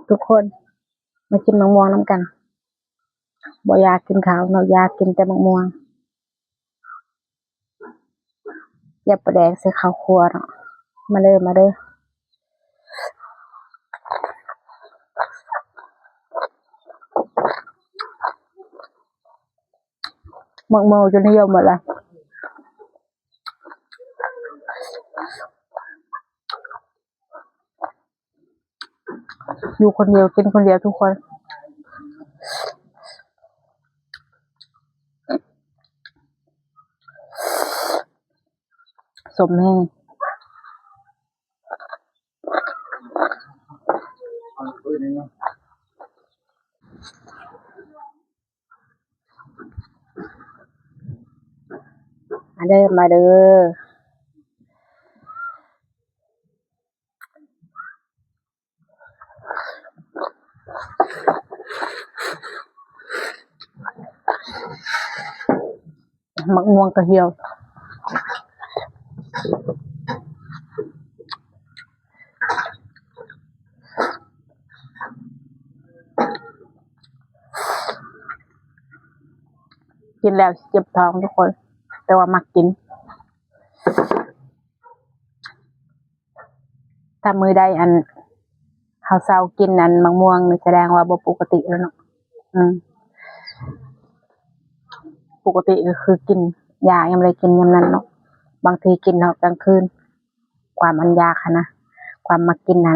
ทุกคนมากินมะม่วงน้ำกันบ่อยากกินข้าวเนาะอยากกินแต่มะม่วงอย่าประแดงใส่ข้าวคั่วเนาะมาเด้อมาเด้อมะม่วงจนนิยมหมดละอยู่คนเดียวกินคนเดียวทุกคนสมแห้งมาเด้อมาเด้อมะม่วงกระเหี่ยวกินแล้วเจ็บท้องทุกคนแต่ว่ามักกินถ้ามือใดอันข้าวเช้ากินอันมะม่วงนี่แสดงว่าบ่ปกติแล้วเนาะปกติก็คือกินยายังไม่ได้กินยามนั้นเนาะบางทีกินเนาะกลางคืนความอันยาค่ะนะความมักกินนะ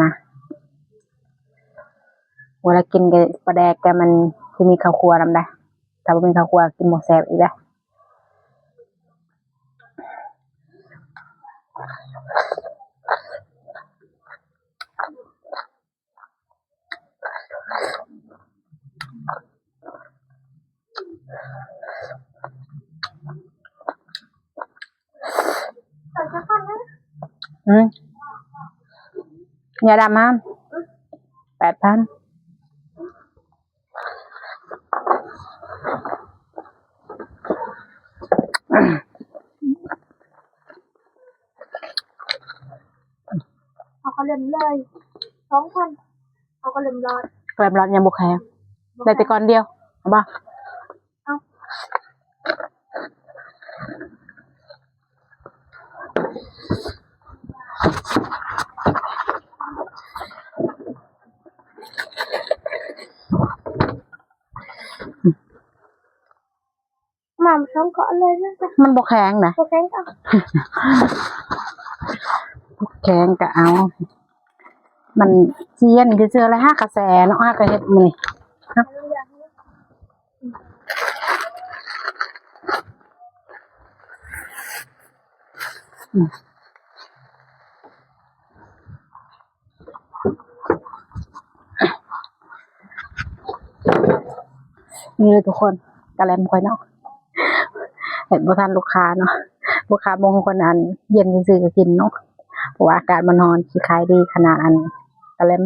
เวลากินกับปลาแดกแต่มันคือมีข้าวคั่วนำได้ถ้าบ่มีข้าวคั่วกินบ่แซ่บอีกแล้วยาดำมั้ง8,000เอากระเล็มเลย2,000เอากระเล็มรอดแกลมร้อนยังบ่แข็งได้แต่ก่อนเดียวเอาบ่หม่ำ2เกาะเลยนะจ๊ะมันบ่แข็งนะบ่แข็งเอาแข็งก็เอามันเซียนคือเจอละ5กระแสเนาะ5กระเฮ็ดมื้อนี้นี่เลยทุกคนกะแลมค่อยเนาะเห็นบ่ทันลูกค้าเนาะลูกค้าบางคนอันเย็นซื่อๆก็กินเนาะเพราะว่าอากาศมันร้อนสิขายดีขนาดอันกะแลม